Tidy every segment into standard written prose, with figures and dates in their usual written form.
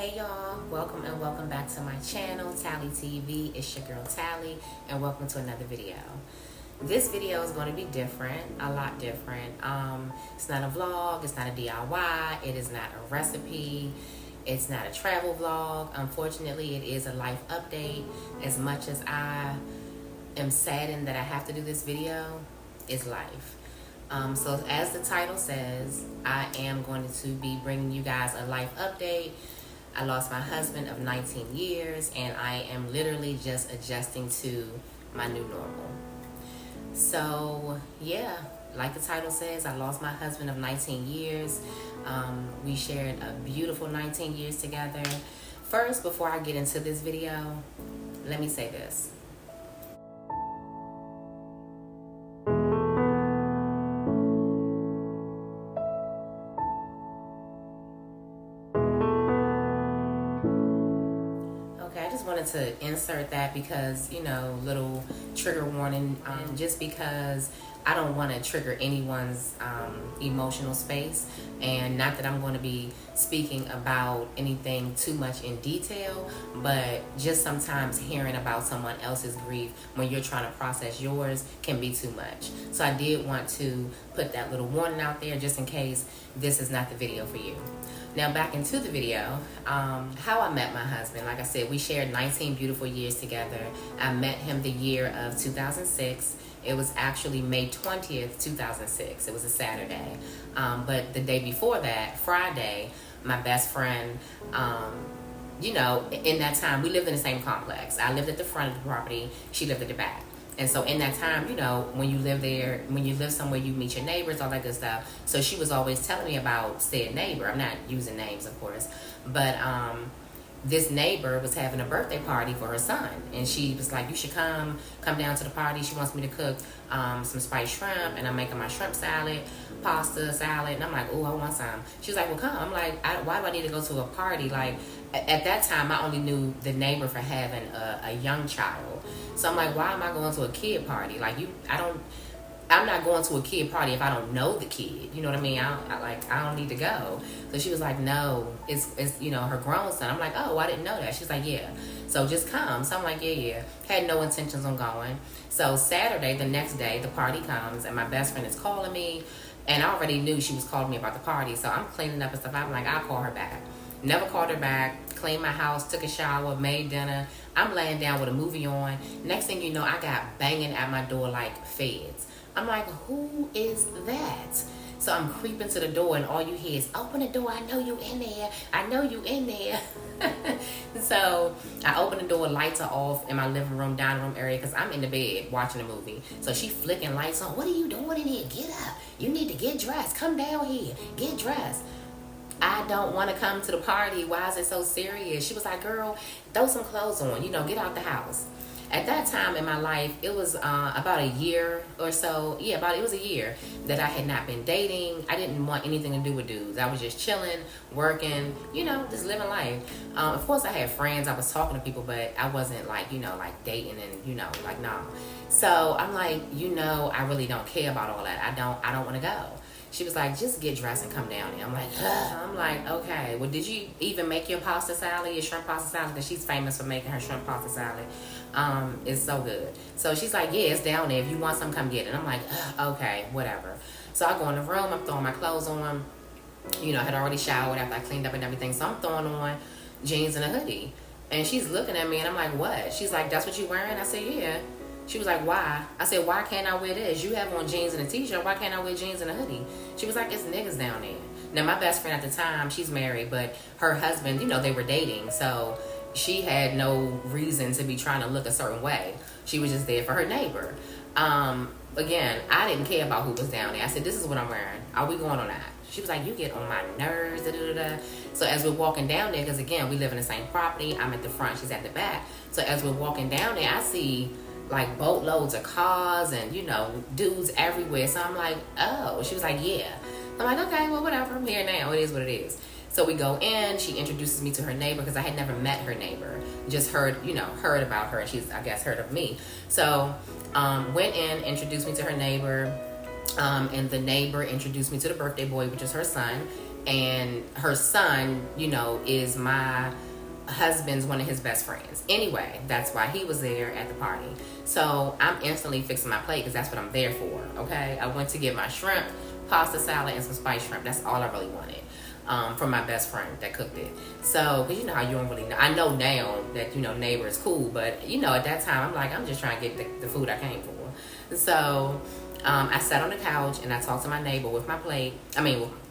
Hey y'all, welcome and welcome back to my channel, Tally TV. It's your girl Tally, and welcome to another video. This video is going to be different, a lot different. It's not a vlog, it's not a DIY, it is not a recipe, it's not a travel vlog. Unfortunately, it is a life update. As much as I am saddened that I have to do this video, it's life. So as the title says, I am going to be bringing you guys a life update. I lost my husband of 19 years and I am literally just adjusting to my new normal. So yeah, like the title says, I lost my husband of 19 years. We shared a beautiful 19 years together. First, before I get into this video, let me say this. Wanted to insert that because, you know, little trigger warning, just because I don't want to trigger anyone's emotional space, and not that I'm going to be speaking about anything too much in detail, but just sometimes hearing about someone else's grief when you're trying to process yours can be too much. So I did want to put that little warning out there just in case this is not the video for you. Now back into the video, how I met my husband. Like I said, we shared 19 beautiful years together. I met him the year of 2006. It was actually May 20th, 2006. It was a Saturday. But the day before that, Friday, my best friend, you know, in that time, we lived in the same complex. I lived at the front of the property. She lived at the back. And so in that time, you know, when you live there, when you live somewhere, you meet your neighbors, all that good stuff. So she was always telling me about said neighbor. I'm not using names, of course. But this neighbor was having a birthday party for her son. And she was like, you should come down to the party. She wants me to cook some spiced shrimp. And I'm making my shrimp salad, pasta salad. And I'm like, oh, I want some. She was like, well, come. I'm like, why do I need to go to a party? Like, at that time, I only knew the neighbor for having a young child. So I'm like, why am I going to a kid party? Like, I'm not going to a kid party if I don't know the kid. You know what I mean? I don't need to go. So she was like, no, it's you know, her grown son. I'm like, oh, I didn't know that. She's like, yeah. So just come. So I'm like, yeah. Had no intentions on going. So Saturday, the next day, the party comes and my best friend is calling me. And I already knew she was calling me about the party. So I'm cleaning up and stuff. I'm like, I'll call her back. Never called her back. Cleaned my house, took a shower, made dinner. I'm laying down with a movie on. Next thing you know, I got banging at my door like feds. I'm like, who is that? So I'm creeping to the door and all you hear is, open the door, I know you in there. I know you in there. So I open the door, lights are off in my living room, dining room area because I'm in the bed watching a movie. So she flicking lights on. What are you doing in here? Get up. You need to get dressed. Come down here. Get dressed. I don't want to come to the party. Why is it so serious? She was like, girl, throw some clothes on, you know, get out the house. At that time in my life, it was about a year or so. Yeah, it was a year that I had not been dating. I didn't want anything to do with dudes. I was just chilling, working, you know, just living life. Of course, I had friends. I was talking to people, but I wasn't like, you know, like dating and, you know, like, no. So I'm like, you know, I really don't care about all that. I don't want to go. She was like, just get dressed and come down here. I'm like, ugh. I'm like, okay. Well, did you even make your pasta salad, your shrimp pasta salad? Because she's famous for making her shrimp pasta salad. It's so good. So she's like, yeah, it's down there. If you want some, come get it. I'm like, ugh, okay, whatever. So I go in the room. I'm throwing my clothes on. You know, I had already showered after I cleaned up and everything. So I'm throwing on jeans and a hoodie. And she's looking at me, and I'm like, what? She's like, that's what you wearing? I said, yeah. She was like, why? I said, why can't I wear this? You have on jeans and a t-shirt. Why can't I wear jeans and a hoodie? She was like, it's niggas down there. Now, my best friend at the time, she's married, but her husband, you know, they were dating. So she had no reason to be trying to look a certain way. She was just there for her neighbor. Again, I didn't care about who was down there. I said, this is what I'm wearing. Are we going or not? She was like, you get on my nerves, da, da, da, da. So as we're walking down there, because again, we live in the same property. I'm at the front, she's at the back. So as we're walking down there, I see like boatloads of cars and, you know, dudes everywhere. So I'm like, oh. She was like, yeah. I'm like, okay, well, whatever. I'm here now. It is what it is. So we go in. She introduces me to her neighbor because I had never met her neighbor. Just heard about her. And she's, I guess, heard of me. So went in, introduced me to her neighbor. And the neighbor introduced me to the birthday boy, which is her son. and her son, you know, is my husband's one of his best friends. Anyway, that's why he was there at the party. So I'm instantly fixing my plate because that's what I'm there for. Okay, I went to get my shrimp, pasta salad, and some spiced shrimp. That's all I really wanted. From my best friend that cooked it. So, because you know how you don't really know. I know now that, you know, neighbor is cool, but, you know, at that time, I'm like, I'm just trying to get the food I came for. So, I sat on the couch and I talked to my neighbor with my plate.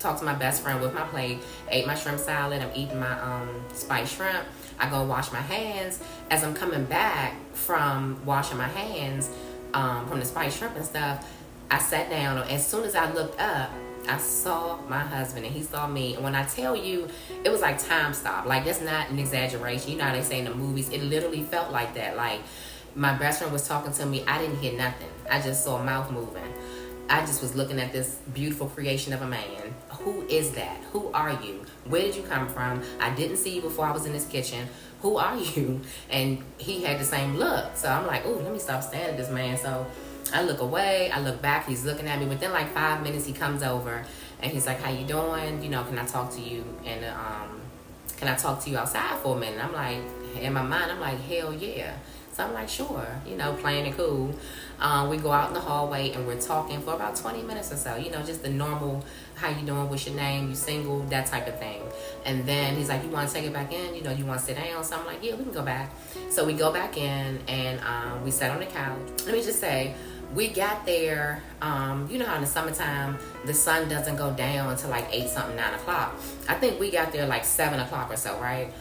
Talked to my best friend with my plate, ate my shrimp salad. I'm eating my spiced shrimp. I go wash my hands. As I'm coming back from washing my hands from the spiced shrimp and stuff, I sat down. As soon as I looked up, I saw my husband and he saw me. And when I tell you, it was like time stop. Like, that's not an exaggeration. You know how they say in the movies, it literally felt like that. Like, my best friend was talking to me. I didn't hear nothing. I just saw a mouth moving. I just was looking at this beautiful creation of a man. Who is that? Who are you? Where did you come from? I didn't see you before I was in this kitchen. Who are you? And he had the same look. So I'm like, ooh, let me stop staring at this man. So I look away, I look back, he's looking at me. Within like 5 minutes, he comes over and he's like, how you doing? You know, can I talk to you? And can I talk to you outside for a minute? I'm like, in my mind, I'm like, hell yeah. So I'm like, sure, you know, playing it cool. We go out in the hallway and we're talking for about 20 minutes or so. You know, just the normal, how you doing, what's your name, you single, that type of thing. And then he's like, you want to take it back in? You know, you want to sit down? So I'm like, yeah, we can go back. So we go back in and we sat on the couch. Let me just say, we got there, you know how in the summertime, the sun doesn't go down until like 8 something, 9 o'clock. I think we got there like 7 o'clock or so, right?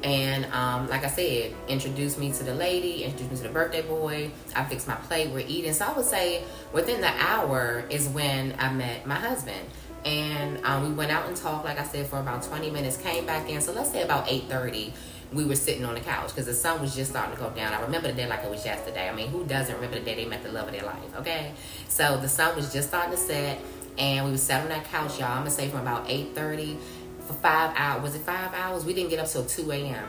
And like I said, introduced me to the lady, introduced me to the birthday boy. I fixed my plate, we're eating. So I would say within the hour is when I met my husband. And we went out and talked, like I said, for about 20 minutes, came back in. So let's say about 8:30. We were sitting on the couch because the sun was just starting to go down. I remember the day like it was yesterday. I mean, who doesn't remember the day they met the love of their life, okay? So the sun was just starting to set, and we were sat on that couch, y'all. I'm going to say from about 8:30 for 5 hours. Was it 5 hours? We didn't get up till 2 a.m.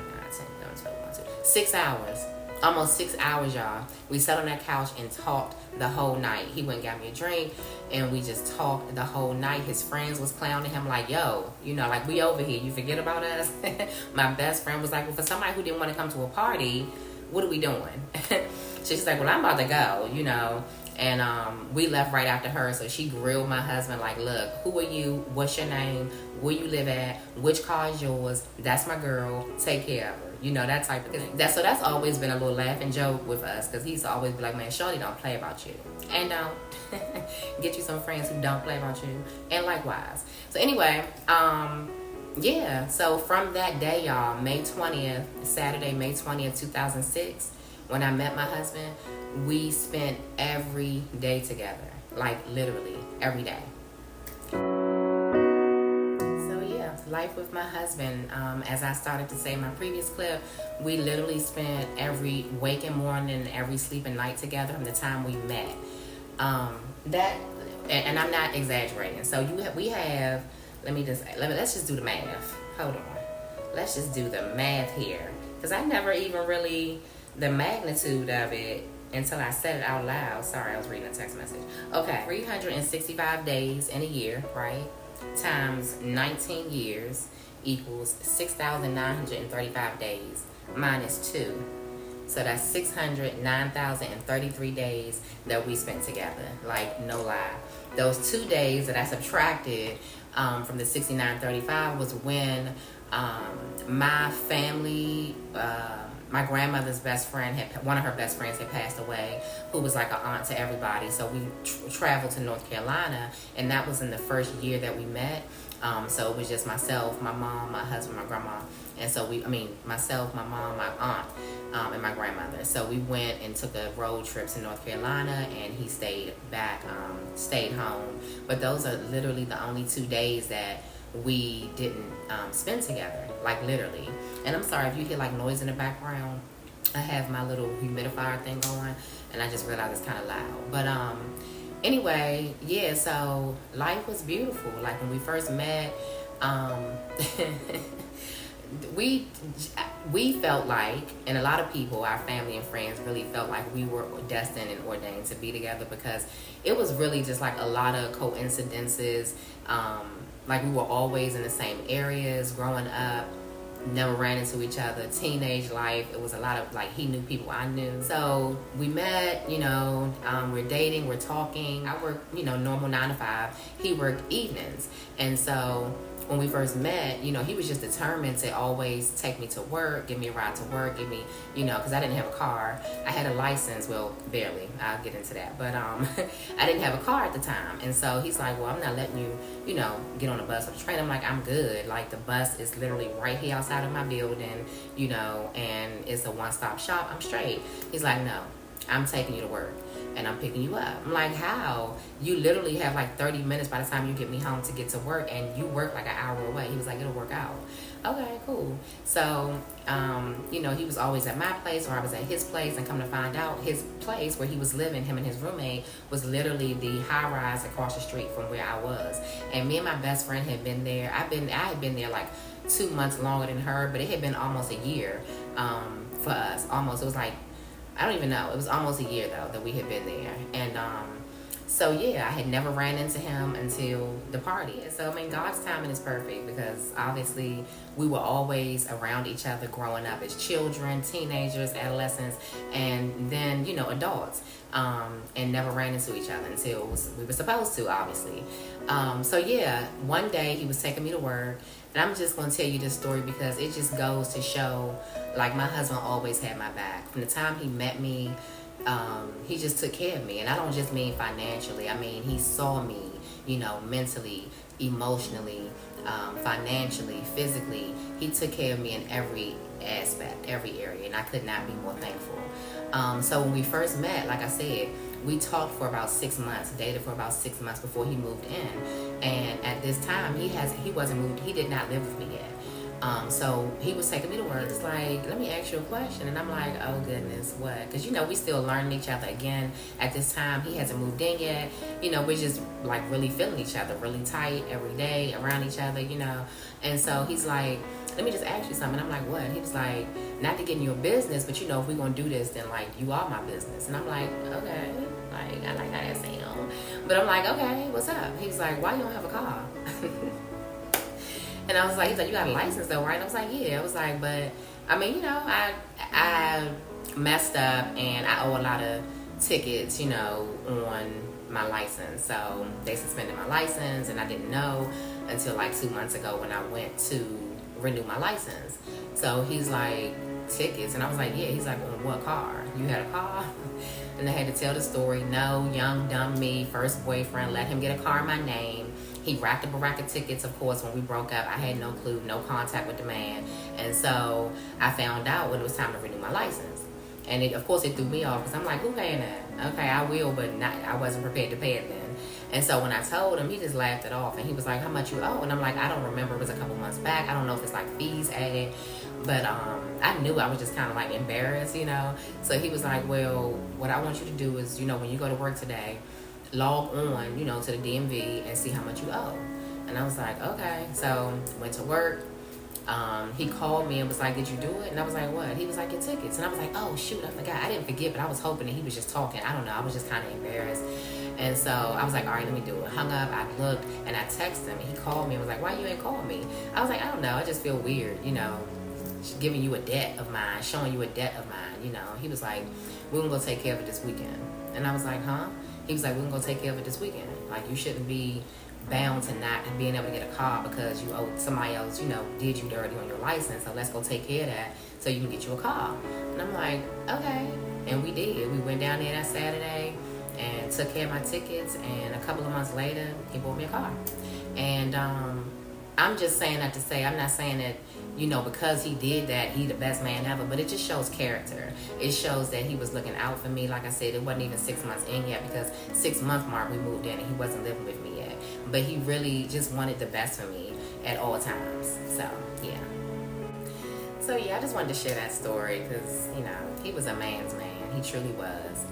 6 hours. Almost 6 hours, y'all. We sat on that couch and talked the whole night. He went and got me a drink, and we just talked the whole night. His friends was clowning him like, yo, you know, like, we over here. You forget about us? My best friend was like, well, for somebody who didn't want to come to a party, what are we doing? She's like, well, I'm about to go, you know. And we left right after her. So she grilled my husband like, look, who are you? What's your name? Where you live at? Which car is yours? That's my girl. Take care of her. You know, that type of thing. So that's always been a little laughing joke with us, because he's always be like, man, shorty don't play about you. And get you some friends who don't play about you. And likewise. So anyway, yeah. So from that day, y'all, May 20th, Saturday, May 20th, 2006, when I met my husband, we spent every day together. Like, literally, every day. Life with my husband, as I started to say in my previous clip, we literally spent every waking morning, every sleeping night together from the time we met. And I'm not exaggerating. So let's just do the math. Hold on, let's just do the math here, because I never even really the magnitude of it until I said it out loud. Sorry, I was reading a text message. Okay, 365 days in a year, right? Times 19 years equals 6,935 days minus 2. So that's 609,033 days that we spent together. Like, no lie. Those 2 days that I subtracted from the 6,935 was when my family, my grandmother's best friend, one of her best friends had passed away, who was like an aunt to everybody. So we traveled to North Carolina, and that was in the first year that we met. So it was just myself, my mom, my husband, my grandma. And so myself, my mom, my aunt, and my grandmother. So we went and took a road trip to North Carolina, and he stayed home. But those are literally the only 2 days that we didn't spend together, like, literally. And I'm sorry if you hear like noise in the background. I have my little humidifier thing going, and I just realized it's kind of loud. But anyway, yeah, so life was beautiful. Like, when we first met, we felt like, and a lot of people, our family and friends, really felt like we were destined and ordained to be together, because it was really just like a lot of coincidences. Like we were always in the same areas growing up. Never ran into each other. Teenage life, it was a lot of like, he knew people I knew. So we met, we're dating, we're talking. I work, normal 9 to 5. He worked evenings. And so when we first met, he was just determined to always take me to work, give me a ride to work, give me, because I didn't have a car. I had a license, well, barely. I'll get into that. But I didn't have a car at the time. And so he's like, well, I'm not letting you, get on the bus or the train. I'm like, I'm good. Like, the bus is literally right here outside of my building, and it's a one-stop shop. I'm straight. He's like, no, I'm taking you to work. And I'm picking you up. I'm like, how? You literally have like 30 minutes by the time you get me home to get to work, and you work like an hour away. He was like, it'll work out. Okay, cool. So, he was always at my place, or I was at his place, and come to find out, his place where he was living, him and his roommate, was literally the high rise across the street from where I was. And me and my best friend had been there. I had been there like 2 months longer than her, but it had been almost a year for us. Almost. It was like, I don't even know. It was almost a year, though, that we had been there. And so, yeah, I had never ran into him until the party. So, I mean, God's timing is perfect because, obviously, we were always around each other growing up as children, teenagers, adolescents, and then, adults. And never ran into each other until we were supposed to, obviously. So, yeah, one day he was taking me to work. And I'm just going to tell you this story because it just goes to show, like, my husband always had my back. From the time he met me, he just took care of me. And I don't just mean financially. I mean, he saw me, mentally, emotionally, financially, physically. He took care of me in every aspect, every area. And I could not be more thankful. So when we first met, like I said, we talked for about 6 months, dated for about 6 months before he moved in. And at this time, he wasn't moved. He did not live with me yet. So he was taking me to work. It's like, let me ask you a question. And I'm like, oh goodness, what? Because, we still learning each other again. At this time, he hasn't moved in yet. We're just like really feeling each other, really tight every day around each other, And so he's like, let me just ask you something. I'm like, what? He was like, not to get in your business, but if we're going to do this, then like, you are my business. And I'm like, okay. Like, I like how that sounds. But I'm like, okay, what's up? He was like, why you don't have a car? And I was like, he's like, you got a license though, right? I was like, yeah. I was like, but I mean, I messed up and I owe a lot of tickets, on my license. So they suspended my license and I didn't know until like 2 months ago when I went to renew my license. So he's like, tickets? And I was like, yeah. He's like, on what car? You had a car? And I had to tell the story. No, young, dumb me, first boyfriend, let him get a car in my name. He racked up a rack of tickets, of course, when we broke up. I had no clue, no contact with the man. And so I found out when it was time to renew my license. And of course, it threw me off because I'm like, who paying that? Okay, I will, but I wasn't prepared to pay it then. And so when I told him, he just laughed it off. And he was like, how much you owe? And I'm like, I don't remember. It was a couple months back. I don't know if it's like fees added. But I knew I was just kind of like embarrassed, So he was like, well, what I want you to do is, when you go to work today, log on, to the DMV and see how much you owe. And I was like, okay. So went to work. He called me and was like, did you do it? And I was like, what? He was like, your tickets. And I was like, oh, shoot, I forgot. I didn't forget, but I was hoping that he was just talking. I don't know. I was just kind of embarrassed. And so I was like, all right, let me do it. Hung up. I looked and I texted him. He called me and was like, why you ain't called me? I was like, I don't know. I just feel weird, giving you a debt of mine, showing you a debt of mine, He was like, we're going to go take care of it this weekend. And I was like, huh? He was like, we're going to go take care of it this weekend. Like, you shouldn't be bound to not being able to get a car because you owe somebody else, did you dirty on your license. So let's go take care of that so you can get you a car. And I'm like, okay. And we did. We went down there that Saturday and took care of my tickets. And a couple of months later, he bought me a car. And I'm just saying that to say, I'm not saying that, because he did that, he the best man ever, but it just shows character. It shows that he was looking out for me. Like I said, it wasn't even 6 months in yet because 6 month mark we moved in and he wasn't living with me yet. But he really just wanted the best for me at all times. So, yeah. So, yeah, I just wanted to share that story because, he was a man's man. He truly was.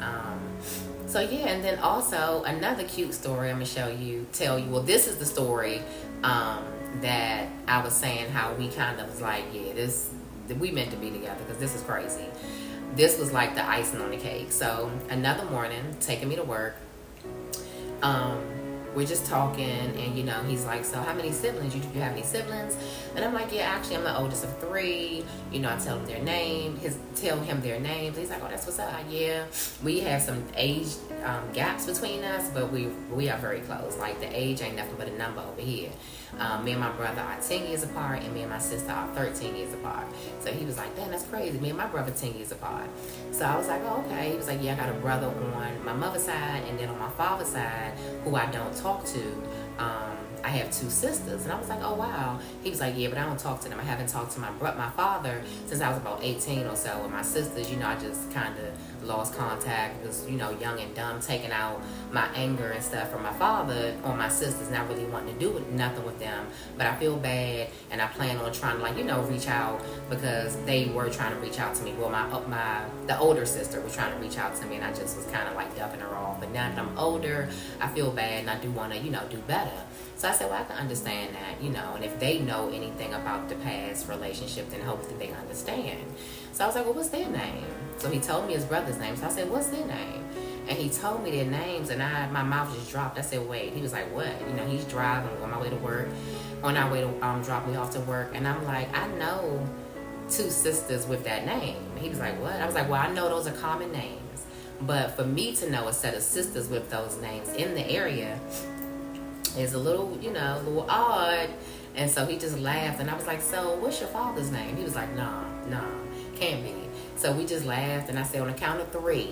So, yeah, and then also another cute story I'm going to tell you. Well, this is the story that I was saying how we kind of was like, yeah, we meant to be together because this is crazy. This was like the icing on the cake. So another morning, taking me to work, we're just talking, and he's like, so how many siblings? You have any siblings? And I'm like, yeah, actually, I'm the oldest of three. I tell him their name, tell him their names. He's like, oh, that's what's up. Yeah, we have some age gaps between us, but we are very close. Like, the age ain't nothing but a number over here. Me and my brother are 10 years apart, and me and my sister are 13 years apart. So he was like, damn, that's crazy. Me and my brother 10 years apart. So I was like, oh, okay. He was like, yeah, I got a brother on my mother's side, and then on my father's side, who I don't talk to, I have two sisters. And I was like, oh, wow. He was like, yeah, but I don't talk to them. I haven't talked to my father since I was about 18 or so. With my sisters, I just kind of lost contact, was, young and dumb, taking out my anger and stuff from my father on my sisters, not really wanting to do nothing with them. But I feel bad, and I plan on trying to, reach out, because they were trying to reach out to me. Well, the older sister was trying to reach out to me, and I just was kind of like ducking her off. But now that I'm older, I feel bad, and I do want to, do better. So I said, well, I can understand that, and if they know anything about the past relationship, then hopefully they understand. So I was like, well, what's their name? So he told me his brother's name. So I said, what's their name? And he told me their names, and my mouth just dropped. I said, wait. He was like, what? He's driving on my way to work, on our way to drop me off to work. And I'm like, I know two sisters with that name. He was like, what? I was like, well, I know those are common names. But for me to know a set of sisters with those names in the area is a little odd. And so he just laughed, and I was like, so what's your father's name? He was like, nah, can't be. So we just laughed, and I said, on the count of three,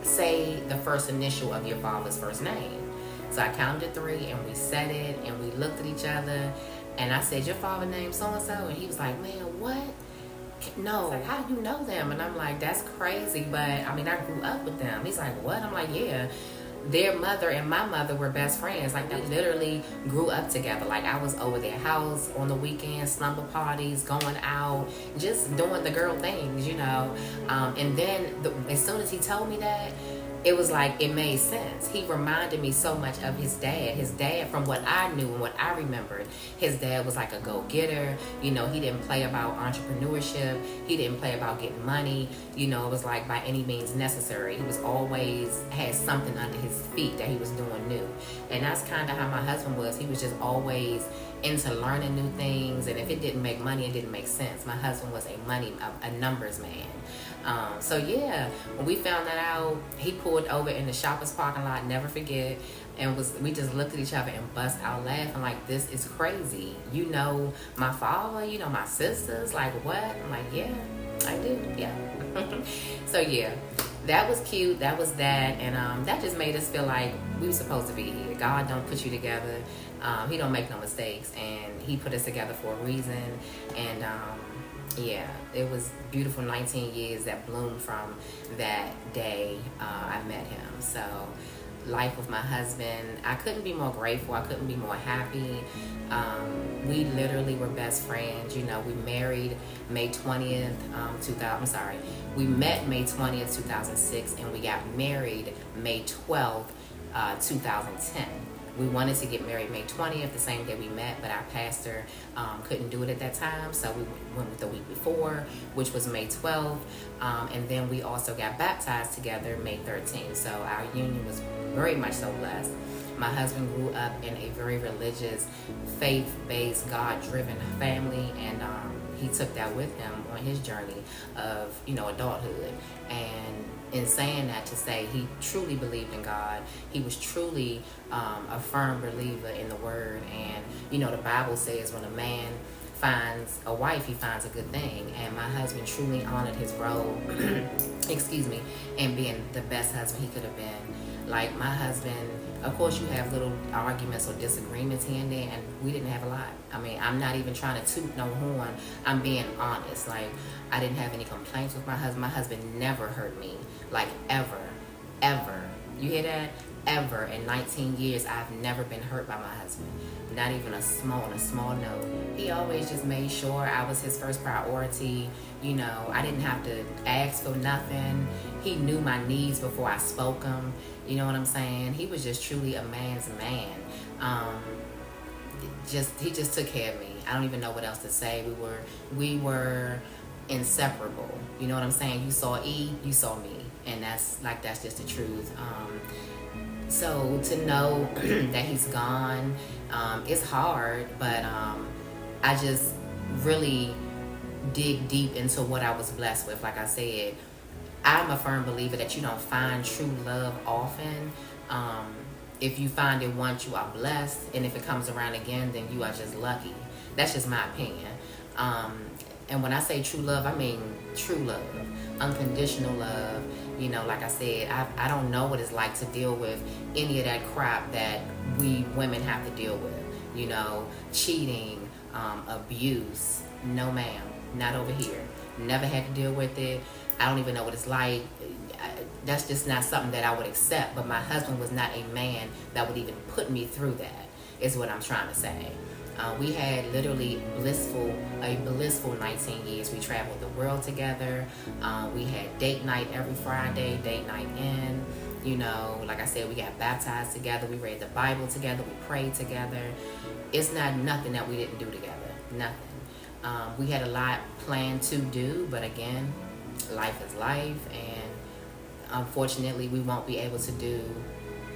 say the first initial of your father's first name. So I counted 3, and we said it, and we looked at each other, and I said, your father's name so-and-so? And he was like, man, what? No, like, how do you know them? And I'm like, that's crazy, but I grew up with them. He's like, what? I'm like, yeah. Their mother and my mother were best friends. Like, they literally grew up together. Like, I was over their house on the weekends, slumber parties, going out, just doing the girl things, And then as soon as he told me that, it was like, it made sense. He reminded me so much of his dad. His dad, from what I knew and what I remembered, his dad was like a go-getter. He didn't play about entrepreneurship. He didn't play about getting money. It was like by any means necessary. He was always had something under his feet that he was doing new. And that's kind of how my husband was. He was just always into learning new things. And if it didn't make money, it didn't make sense. My husband was a numbers man. So yeah, when we found that out, he pulled over in the Shoppers parking lot, never forget, and we just looked at each other and bust out laughing like, this is crazy. My father, my sisters, like what? I'm like, yeah, I do, yeah. So yeah, that was cute, that was that, and that just made us feel like we were supposed to be here. God don't put you together, he don't make no mistakes, and he put us together for a reason, and yeah, it was beautiful 19 years that bloomed from that day I met him. So life with my husband, I couldn't be more grateful. I couldn't be more happy. We literally were best friends. We married May 20th, we met May 20th, 2006, and we got married May 12th, 2010. We wanted to get married May 20th, the same day we met, but our pastor couldn't do it at that time, so we went with the week before, which was May 12th, and then we also got baptized together May 13th, so our union was very much so blessed. My husband grew up in a very religious, faith-based, God-driven family, and he took that with him on his journey of, adulthood. And in saying that, to say he truly believed in God, he was truly a firm believer in the Word. And the Bible says when a man finds a wife, he finds a good thing. And my husband truly honored his role, and being the best husband he could have been. Like, my husband, of course you have little arguments or disagreements here and there, and we didn't have a lot. I'm not even trying to toot no horn. I'm being honest. Like, I didn't have any complaints with my husband. My husband never hurt me. Like, ever. You hear that? Ever. In 19 years, I've never been hurt by my husband. Not even a small note. He always just made sure I was his first priority. I didn't have to ask for nothing. He knew my needs before I spoke them. You know what I'm saying? He was just truly a man's man. He just took care of me. I don't even know what else to say. We were inseparable. You know what I'm saying? You saw E, you saw me, and that's just the truth. So to know that he's gone, it's hard, but I just really dig deep into what I was blessed with. Like I said, I'm a firm believer that you don't find true love often. Um, if you find it once, you are blessed, and if it comes around again, then you are just lucky. That's just my opinion. Um, and when I say true love, I mean true love, unconditional love. You know, like I said, I don't know what it's like to deal with any of that crap that we women have to deal with. You know, cheating, abuse. No, ma'am, not over here. Never had to deal with it. I don't even know what it's like. That's just not something that I would accept. But my husband was not a man that would even put me through that, is what I'm trying to say. We had literally a blissful 19 years. We traveled the world together. We had date night every Friday, date night in. You know, like I said, we got baptized together. We read the Bible together. We prayed together. It's not nothing that we didn't do together. Nothing. We had a lot planned to do, but again, life is life, and unfortunately, we won't be able to do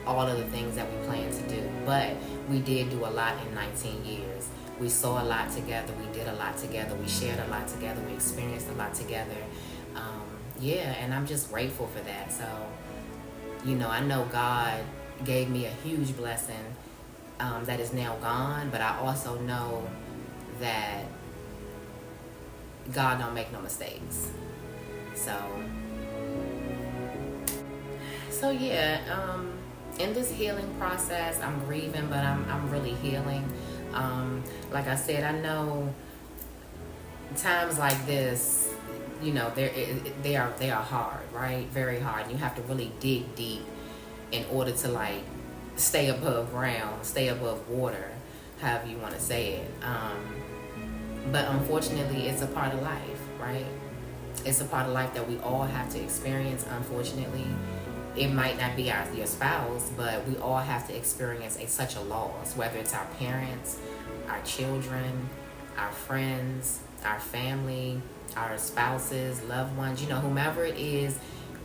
all of the things that we plan to do. But we did do a lot in 19 years. We saw a lot together. We did a lot together. We shared a lot together. We experienced a lot together. Yeah, and I'm just grateful for that. So, you know, I know God gave me a huge blessing that is now gone, but I also know that God don't make no mistakes. So yeah, in this healing process, I'm grieving, but I'm really healing. Like I said, I know times like this, you know, they are hard, right? Very hard. And you have to really dig deep in order to like stay above ground, stay above water, however you want to say it. But unfortunately, it's a part of life, right? It's a part of life that we all have to experience, unfortunately. It might not be your spouse, but we all have to experience such a loss, whether it's our parents, our children, our friends, our family, our spouses, loved ones, you know, whomever it is,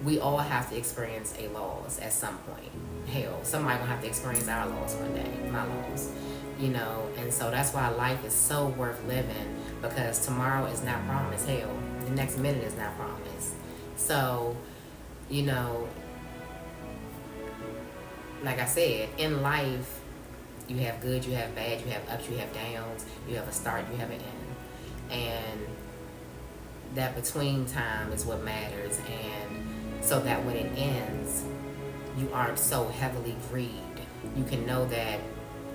we all have to experience a loss at some point. Hell, somebody gonna have to experience our loss one day, my loss. You know, and so that's why life is so worth living, because tomorrow is not promised. Hell, the next minute is not promised. So, you know, like I said, in life, you have good, you have bad, you have ups, you have downs, you have a start, you have an end. And that between time is what matters. And so that when it ends, you aren't so heavily grieved. You can know that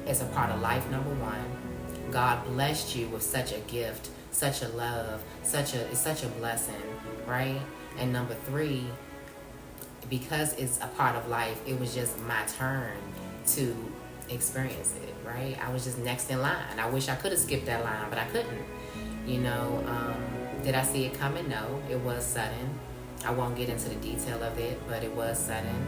it's a part of life, number one. God blessed you with such a gift, such a love, it's such a blessing, right? And number three, because it's a part of life, it was just my turn to experience it, right? I was just next in line. I wish I could have skipped that line, but I couldn't. You know, did I see it coming? No, it was sudden. I won't get into the detail of it, but it was sudden.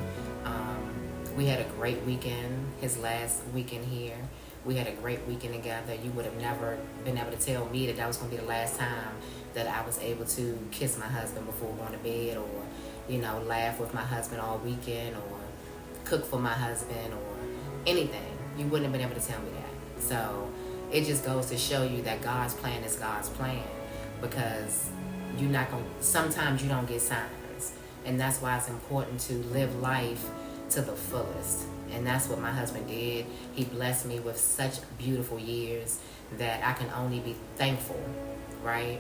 We had a great weekend, his last weekend here. We had a great weekend together. You would have never been able to tell me that was going to be the last time that I was able to kiss my husband before going to bed, or, you know, laugh with my husband all weekend, or cook for my husband, or anything. You wouldn't have been able to tell me that. So it just goes to show you that God's plan is God's plan, because sometimes you don't get signs. And that's why it's important to live life to the fullest. And that's what my husband did. He blessed me with such beautiful years that I can only be thankful, right?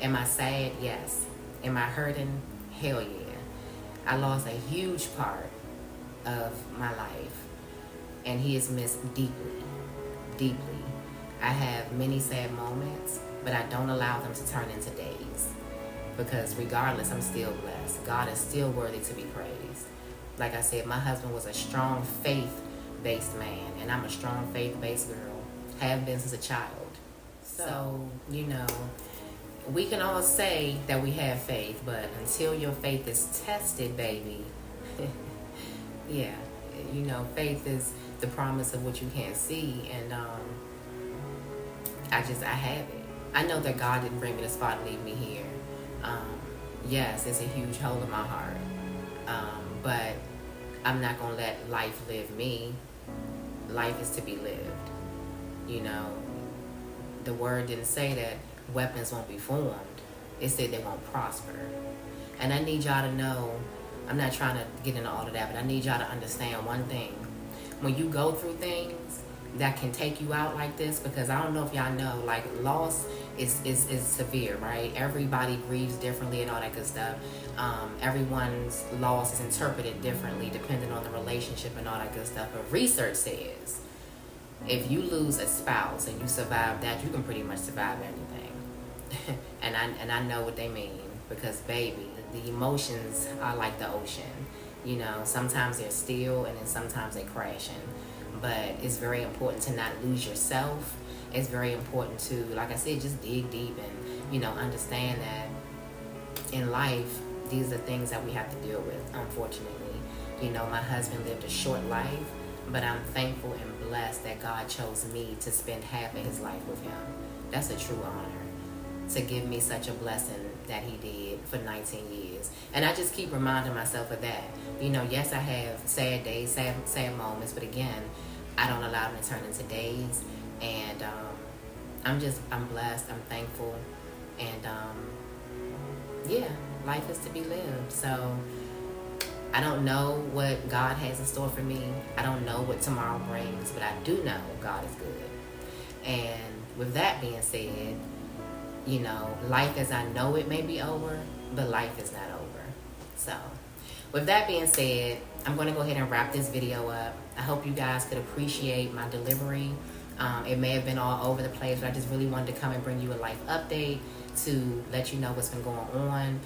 Am I sad? Yes. Am I hurting? Hell yeah. I lost a huge part of my life, and he is missed deeply, deeply. I have many sad moments, but I don't allow them to turn into days, because regardless, I'm still blessed. God is still worthy to be praised. Like I said, my husband was a strong faith-based man, and I'm a strong faith-based girl. Have been since a child. So, you know, we can all say that we have faith, but until your faith is tested, baby, yeah, you know, faith is the promise of what you can't see, and I have it. I know that God didn't bring me this far to leave me here. Yes, it's a huge hole in my heart, but I'm not going to let life live me. Life is to be lived. You know, the word didn't say that weapons won't be formed. It said they won't prosper. And I need y'all to know, I'm not trying to get into all of that, but I need y'all to understand one thing. When you go through things that can take you out like this, because I don't know if y'all know, like loss is severe, right? Everybody grieves differently and all that good stuff. Everyone's loss is interpreted differently depending on the relationship and all that good stuff. But research says if you lose a spouse and you survive that, you can pretty much survive anything. and I know what they mean, because baby, the emotions are like the ocean. You know, sometimes they're still and then sometimes they're crashing. But it's very important to not lose yourself. It's very important to, like I said, just dig deep and, you know, understand that in life, these are things that we have to deal with, unfortunately. You know, my husband lived a short life, but I'm thankful and blessed that God chose me to spend half of his life with him. That's a true honor, to give me such a blessing that he did for 19 years. And I just keep reminding myself of that. You know, yes, I have sad days, sad moments, but again, I don't allow them to turn into days. And I'm blessed, I'm thankful, and yeah, life is to be lived. So I don't know what God has in store for me. I don't know what tomorrow brings, but I do know God is good. And with that being said, you know, life as I know it may be over, but life is not over. So with that being said, I'm going to go ahead and wrap this video up. I hope you guys could appreciate my delivery. It may have been all over the place, but I just really wanted to come and bring you a life update to let you know what's been going on.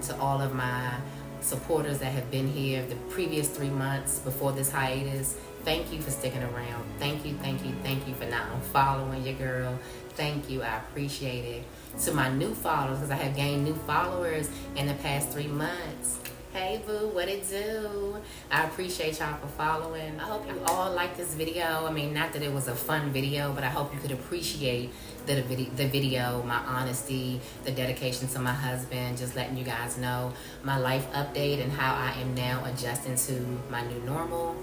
To all of my supporters that have been here the previous 3 months before this hiatus, thank you for sticking around. Thank you for not unfollowing your girl. Thank you, I appreciate it. To my new followers, because I have gained new followers in the past 3 months. Hey boo, what it do? I appreciate y'all for following. I hope you all like this video. I mean, not that it was a fun video, but I hope you could appreciate the video, my honesty, the dedication to my husband, just letting you guys know my life update and how I am now adjusting to my new normal.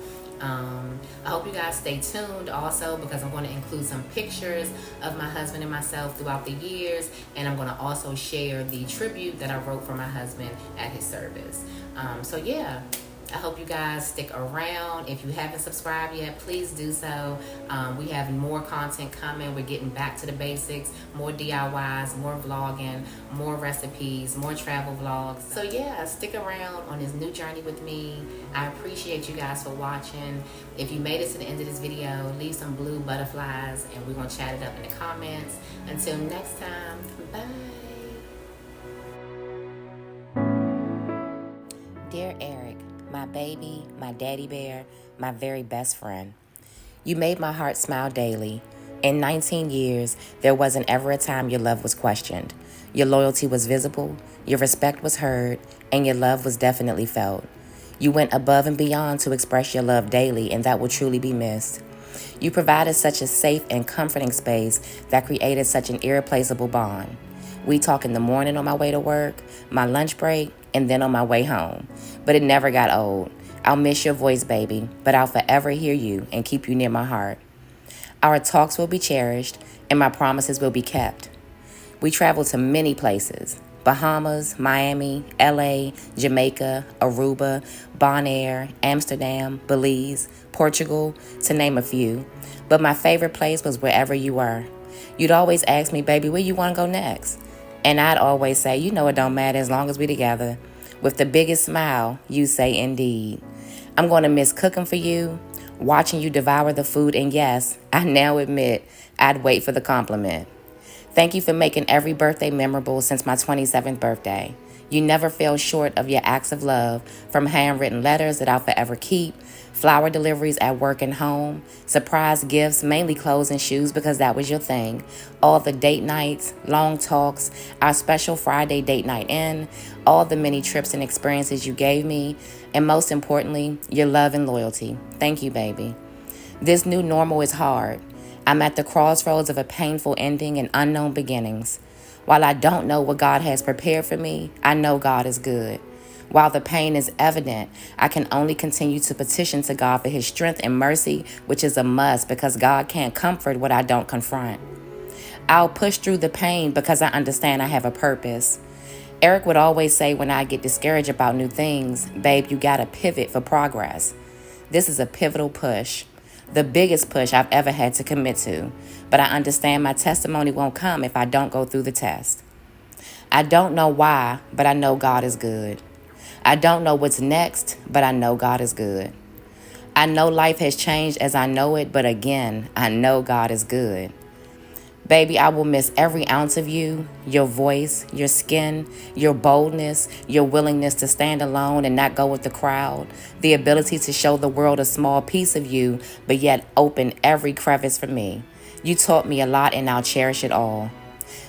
I hope you guys stay tuned also, because I'm going to include some pictures of my husband and myself throughout the years, and I'm going to also share the tribute that I wrote for my husband at his service. So yeah, I hope you guys stick around. If you haven't subscribed yet, please do so. We have more content coming. We're getting back to the basics, more DIYs, more vlogging, more recipes, more travel vlogs. So yeah, stick around on this new journey with me. I appreciate you guys for watching. If you made it to the end of this video, leave some blue butterflies and we're going to chat it up in the comments. Until next time, bye. Dear Eric, my baby, my daddy bear, my very best friend. You made my heart smile daily. In 19 years, there wasn't ever a time your love was questioned. Your loyalty was visible, your respect was heard, and your love was definitely felt. You went above and beyond to express your love daily, and that will truly be missed. You provided such a safe and comforting space that created such an irreplaceable bond. We talk in the morning on my way to work, my lunch break, and then on my way home. But it never got old. I'll miss your voice, baby, but I'll forever hear you and keep you near my heart. Our talks will be cherished, and my promises will be kept. We traveled to many places: Bahamas, Miami, LA, Jamaica, Aruba, Bonaire, Amsterdam, Belize, Portugal, to name a few. But my favorite place was wherever you were. You'd always ask me, baby, where you want to go next? And I'd always say, you know it don't matter as long as we together. With the biggest smile, you say indeed. I'm going to miss cooking for you, watching you devour the food, and yes, I now admit I'd wait for the compliment. Thank you for making every birthday memorable since my 27th birthday. You never fell short of your acts of love, from handwritten letters that I'll forever keep, flower deliveries at work and home, surprise gifts, mainly clothes and shoes because that was your thing, all the date nights, long talks, our special Friday date night in, all the many trips and experiences you gave me, and most importantly, your love and loyalty. Thank you, baby. This new normal is hard. I'm at the crossroads of a painful ending and unknown beginnings. While I don't know what God has prepared for me, I know God is good. While the pain is evident, I can only continue to petition to God for his strength and mercy, which is a must because God can't comfort what I don't confront. I'll push through the pain because I understand I have a purpose. Eric would always say when I get discouraged about new things, babe, you gotta pivot for progress. This is a pivotal push, the biggest push I've ever had to commit to, but I understand my testimony won't come if I don't go through the test. I don't know why, but I know God is good. I don't know what's next, but I know God is good. I know life has changed as I know it, but again, I know God is good. Baby, I will miss every ounce of you, your voice, your skin, your boldness, your willingness to stand alone and not go with the crowd, the ability to show the world a small piece of you, but yet open every crevice for me. You taught me a lot and I'll cherish it all.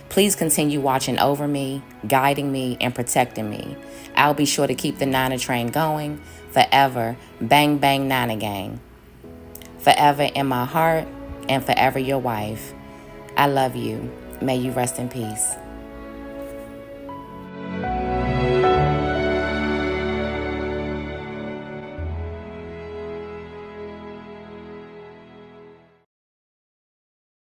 Please continue watching over me, guiding me, and protecting me. I'll be sure to keep the Niner train going forever. Bang, bang, Niner gang. Forever in my heart and forever your wife. I love you. May you rest in peace.